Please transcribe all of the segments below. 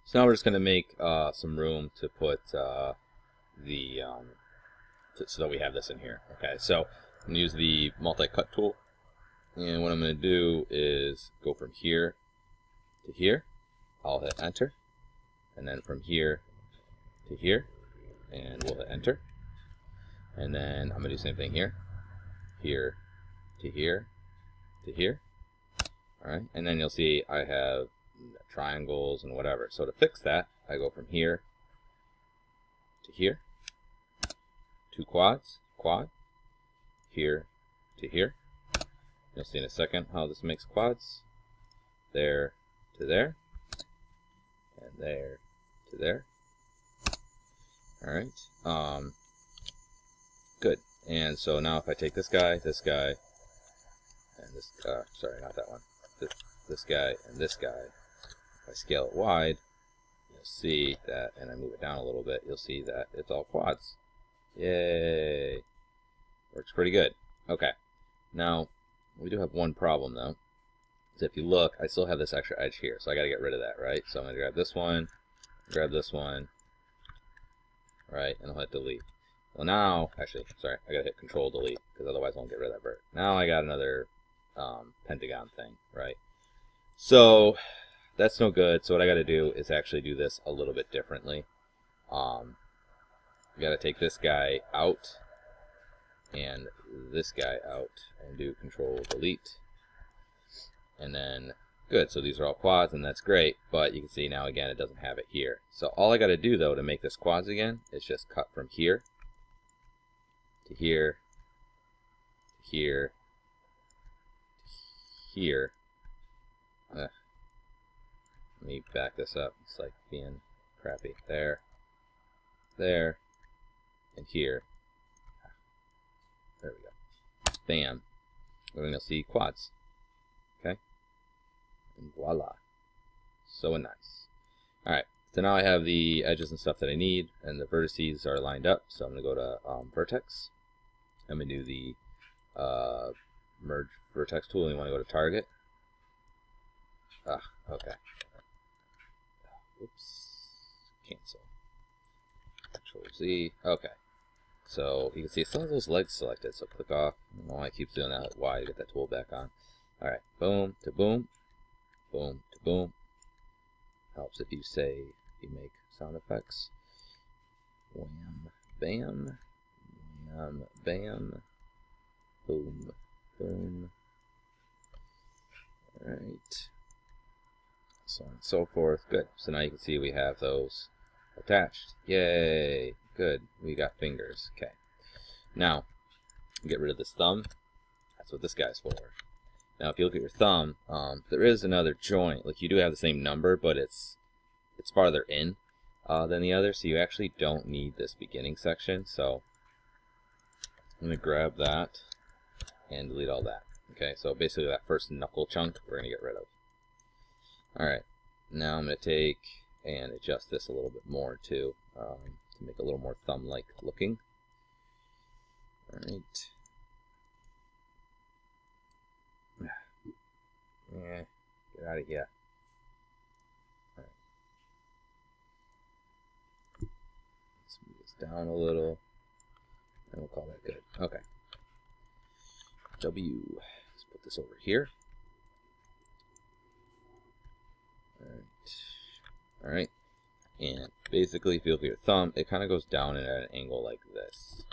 So now we're just going to make some room to put so that we have this in here. Okay, so I'm going to use the multi-cut tool, and what I'm going to do is go from here to here. I'll hit enter, and then from here to here, and we'll hit enter, and then I'm going to do the same thing here, here to here to here. Alright, and then you'll see I have triangles and whatever. So to fix that, I go from here to here, two quads, quad, here to here. You'll see in a second how this makes quads. There to there, and there to there. Alright, good. And so now if I take this guy, and this, sorry, not that one, this guy, and this guy, if I scale it wide, you'll see that, and I move it down a little bit, you'll see that it's all quads. Yay! Works pretty good. Okay, now we do have one problem though. So if you look, I still have this extra edge here, so I got to get rid of that, right? So I'm going to grab this one, right, and I'll hit delete. Well now, actually, sorry, I got to hit Control Delete because otherwise I won't get rid of that vert. Now I got another pentagon thing, right? So that's no good. So what I got to do is actually do this a little bit differently. You got to take this guy out and this guy out and do Control Delete, and then good. So these are all quads, and that's great. But you can see now again it doesn't have it here. So all I got to do though to make this quads again is just cut from here to here to here to here. Let me back this up. It's like being crappy. There, and here. There we go. Bam. And then you'll see quads. Okay. And voila. So nice. Alright. So now I have the edges and stuff that I need, and the vertices are lined up. So I'm going to go to Vertex. I'm going to do the Merge Vertex tool, and you want to go to Target. Okay. Oops. Cancel. Control Z. Okay. So you can see some of those legs selected. So click off. I don't know why I keep doing that. Y to get that tool back on. All right. Boom to boom. Boom to boom. Helps if you say you make sound effects. Wham, bam, wham, bam, boom, boom. All right. So on and so forth. Good. So now you can see we have those attached. Yay. Good. We got fingers. Okay. Now, get rid of this thumb. That's what this guy's for. Now, if you look at your thumb, there is another joint. Like, you do have the same number, but it's farther in than the other, so you actually don't need this beginning section. So, I'm going to grab that and delete all that. Okay, so basically that first knuckle chunk we're going to get rid of. Alright, now I'm going to take and adjust this a little bit more too, to make it a little more thumb-like looking. Alright. Yeah, get out of here. Alright. Let's move this down a little, and we'll call that good. Okay. W. Let's put this over here. Alright, and basically if you look at your thumb, it kind of goes down at an angle like this.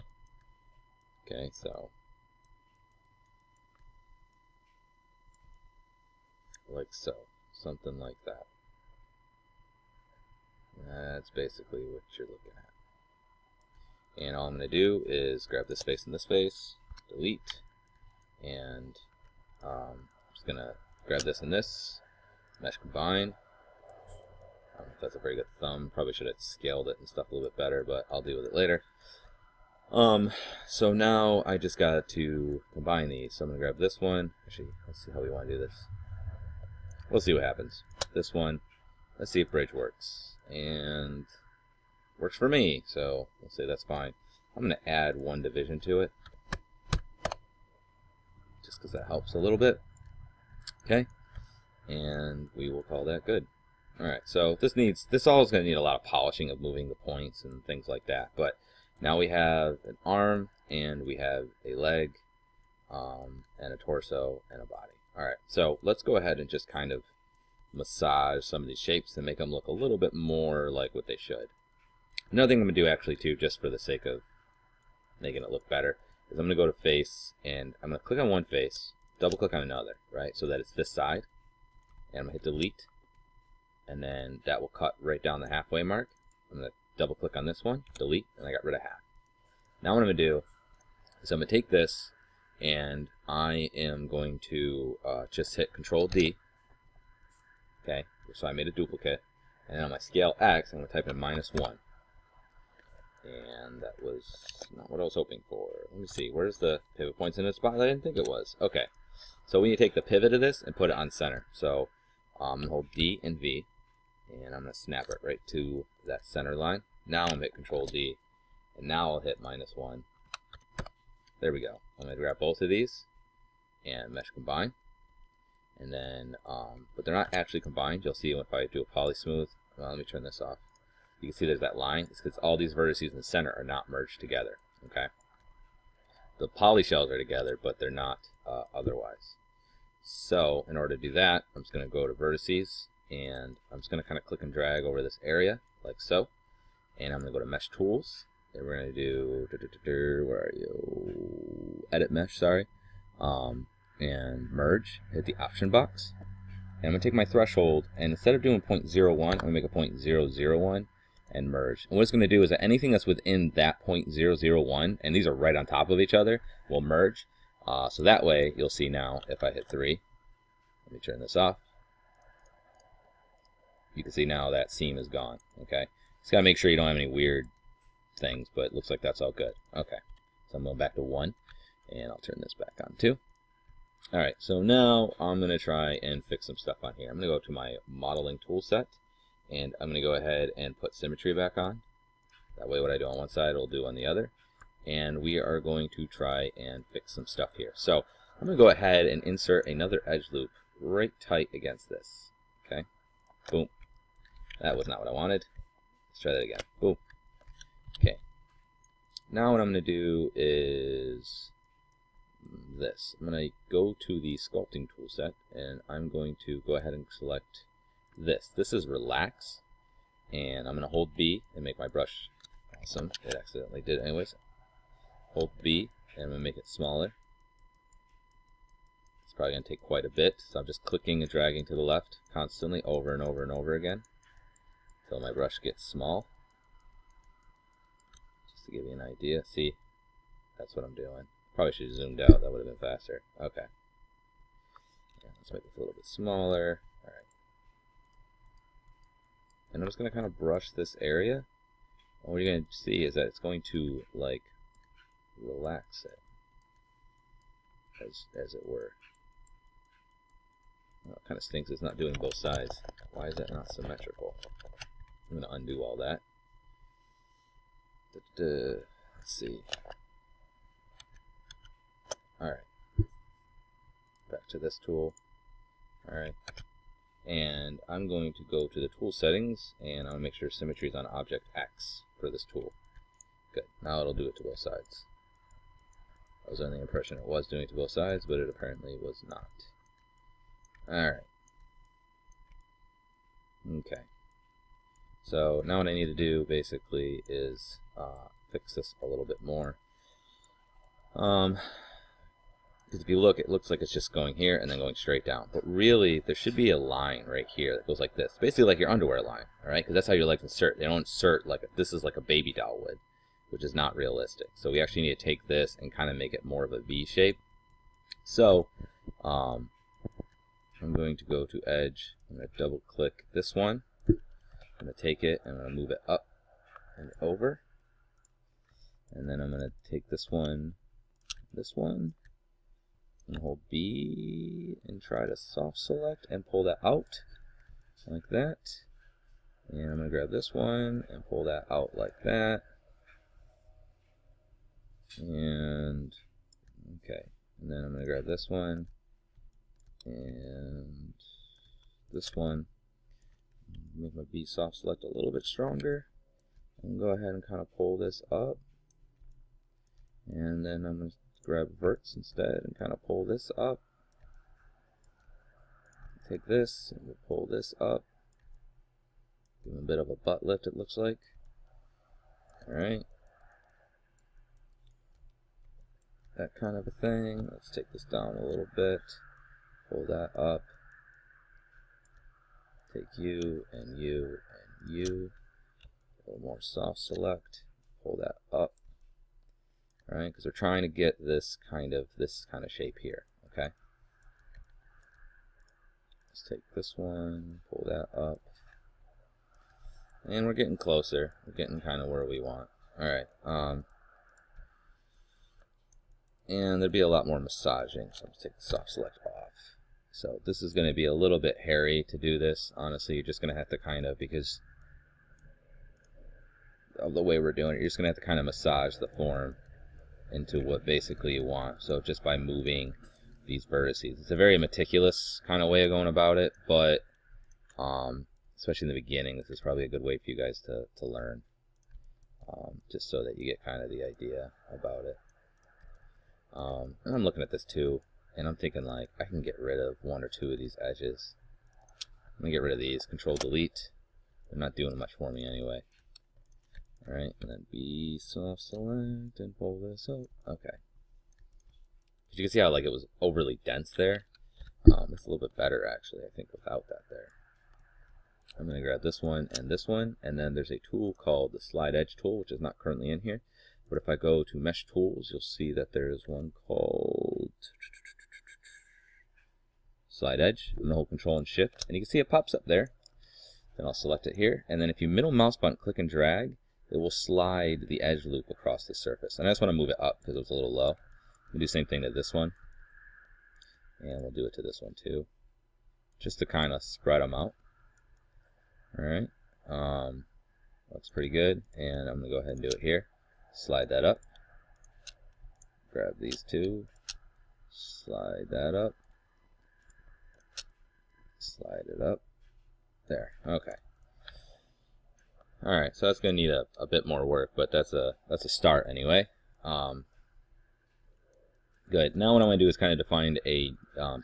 Okay, so like so, something like that. That's basically what you're looking at. And all I'm going to do is grab this face and this face, delete, and I'm just going to grab this and this, mesh combine. That's a very good thumb. Probably should have scaled it and stuff a little bit better, but I'll deal with it later. So now I just got to combine these. So I'm going to grab this one. Actually, let's see how we want to do this. We'll see what happens. This one, let's see if bridge works. And works for me, so we'll say that's fine. I'm going to add one division to it, just because that helps a little bit. Okay, and we will call that good. Alright, so this all is going to need a lot of polishing of moving the points and things like that. But now we have an arm, and we have a leg, and a torso, and a body. Alright, so let's go ahead and just kind of massage some of these shapes and make them look a little bit more like what they should. Another thing I'm going to do actually too, just for the sake of making it look better, is I'm going to go to face, and I'm going to click on one face, double click on another, right, so that it's this side, and I'm going to hit delete, and then that will cut right down the halfway mark. I'm going to double click on this one, delete, and I got rid of half. Now what I'm going to do is I'm going to take this, and I am going to just hit Control D, okay, so I made a duplicate, and then on my scale X, I'm going to type in -1. And that was not what I was hoping for. Let me see, where's the pivot points in the spot? I didn't think it was. Okay, so we need to take the pivot of this and put it on center. So I'm going to hold D and V, and I'm going to snap it right to that center line. Now I'm going to hit Control D, and now I'll hit -1. There we go. I'm going to grab both of these and mesh combine. And then, but they're not actually combined. You'll see if I do a poly smooth. Well, let me turn this off. You can see there's that line. It's because all these vertices in the center are not merged together. Okay. The poly shells are together, but they're not otherwise. So in order to do that, I'm just going to go to vertices, and I'm just going to kind of click and drag over this area like so. And I'm going to go to mesh tools, and we're going to do where are you? Edit mesh, sorry. And merge. Hit the option box. And I'm going to take my threshold, and instead of doing 0.01, I'm going to make a 0.001 and merge. And what it's going to do is that anything that's within that 0.001, and these are right on top of each other, will merge. So that way, you'll see now, if I hit 3, let me turn this off. You can see now that seam is gone. Okay, just got to make sure you don't have any weird things, but it looks like that's all good. Okay, so I'm going back to 1, and I'll turn this back on 2. Alright, so now I'm going to try and fix some stuff on here. I'm going to go to my modeling tool set, and I'm going to go ahead and put symmetry back on. That way what I do on one side I'll do on the other. And we are going to try and fix some stuff here. So I'm going to go ahead and insert another edge loop right tight against this. Okay, boom. That was not what I wanted. Let's try that again. Boom. Okay. Now what I'm going to do is this. I'm going to go to the sculpting tool set, and I'm going to go ahead and select this. This is relax, and I'm going to hold B and make my brush awesome. It accidentally did anyways. Hold B, and I'm going to make it smaller. It's probably going to take quite a bit, so I'm just clicking and dragging to the left constantly over and over and over again until my brush gets small. Just to give you an idea. See, that's what I'm doing. Probably should have zoomed out. That would have been faster. Okay. Yeah, let's make this a little bit smaller. All right. And I'm just going to kind of brush this area. And what you're going to see is that it's going to, like, relax it, as it were. Well, it kind of stinks. It's not doing both sides. Why is that not symmetrical? I'm going to undo all that. Let's see. Alright, back to this tool. Alright, and I'm going to go to the tool settings, and I'll make sure symmetry is on object X for this tool. Good, now it'll do it to both sides. I was under the impression it was doing it to both sides, but it apparently was not. Alright. Okay. So now what I need to do basically is fix this a little bit more. Because if you look, it looks like it's just going here and then going straight down. But really, there should be a line right here that goes like this. Basically like your underwear line, alright? Because that's how your legs insert. They don't insert like this is like a baby doll would, which is not realistic. So we actually need to take this and kind of make it more of a V shape. So, I'm going to go to Edge. I'm going to double click this one. I'm going to take it and I'm going to move it up and over. And then I'm going to take this one, and hold B and try to soft select and pull that out like that. And I'm going to grab this one and pull that out like that. And okay, and then I'm going to grab this one and this one Make my B soft select a little bit stronger. And go ahead and kind of pull this up. And then I'm going to grab verts instead and kind of pull this up. Take this and we'll pull this up. Give him a bit of a butt lift, it looks like. Alright. That kind of a thing. Let's take this down a little bit. Pull that up. Take you and you and you. A little more soft select. Pull that up. Alright, because we're trying to get this kind of shape here. Okay. Let's take this one, pull that up. And we're getting closer. We're getting kind of where we want. Alright. And there'd be a lot more massaging. So I'm going to take the soft select off. So this is going to be a little bit hairy to do this. Honestly, you're just going to have to kind of, because of the way we're doing it, you're just going to have to kind of massage the form into what basically you want. So just by moving these vertices. It's a very meticulous kind of way of going about it, but especially in the beginning, this is probably a good way for you guys to learn. Just so that you get kind of the idea about it. And I'm looking at this too, and I'm thinking like I can get rid of one or two of these edges. I'm gonna get rid of these, Control Delete. They're not doing much for me anyway. Alright, and then B soft select and pull this up. Okay. You can see how like it was overly dense there. It's a little bit better actually, I think, without that there. I'm gonna grab this one, and then there's a tool called the Slide Edge tool, which is not currently in here. But if I go to Mesh Tools, you'll see that there's one called Slide Edge. I'm gonna hold Control and Shift, and you can see it pops up there. Then I'll select it here, and then if you middle mouse button click and drag, it will slide the edge loop across the surface. And I just want to move it up because it was a little low. We'll do the same thing to this one, and we'll do it to this one too, just to kind of spread them out. Alright, looks pretty good, and I'm going to go ahead and do it here. Slide that up, grab these two, slide that up, slide it up, there, okay. Alright, so that's going to need a bit more work, but that's a start anyway. Good, now what I want to do is kind of define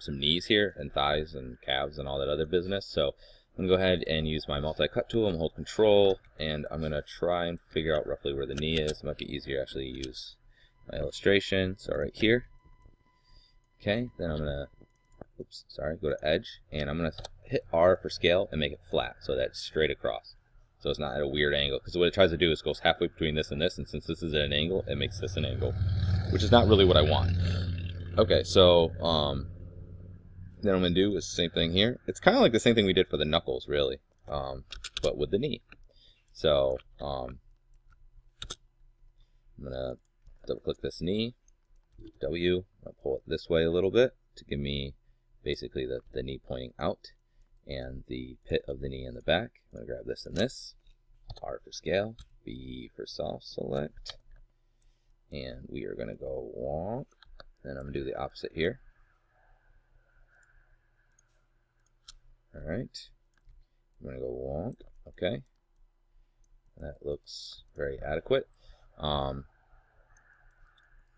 some knees here, and thighs, and calves, and all that other business, so I'm going to go ahead and use my multi-cut tool. I'm going to hold Control, and I'm going to try and figure out roughly where the knee is. It might be easier to actually use my illustration. So right here. Okay, then I'm going to, go to Edge, and I'm going to hit R for scale and make it flat, so that's straight across. So it's not at a weird angle, because what it tries to do is goes halfway between this and this, and since this is at an angle, it makes this an angle, which is not really what I want. Okay, so, then what I'm going to do is the same thing here. It's kind of like the same thing we did for the knuckles, really, but with the knee. So, I'm going to double click this knee, W, I'll pull it this way a little bit to give me basically the knee pointing out and the pit of the knee in the back. I'm going to grab this and this, R for scale, B for soft select, and we are going to go wonk. Then I'm going to do the opposite here. Alright, I'm going to go wonk, okay, that looks very adequate,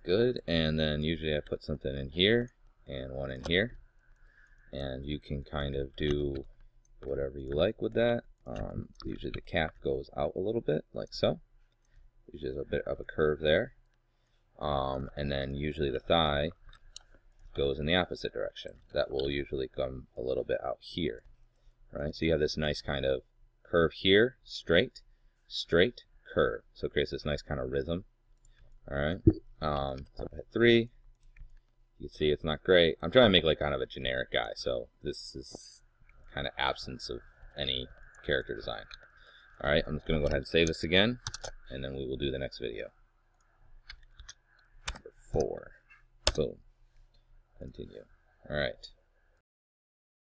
good, and then usually I put something in here, and one in here, and you can kind of do whatever you like with that. Usually the calf goes out a little bit, like so, usually there's a bit of a curve there, and then usually the thigh goes in the opposite direction. That will usually come a little bit out here. Right? So you have this nice kind of curve here, straight, straight, curve. So it creates this nice kind of rhythm. Alright. So if I hit 3, you can see it's not great. I'm trying to make like kind of a generic guy, so this is kind of absence of any character design. Alright, I'm just going to go ahead and save this again, and then we will do the next video. Number 4. Boom. Continue. Alright.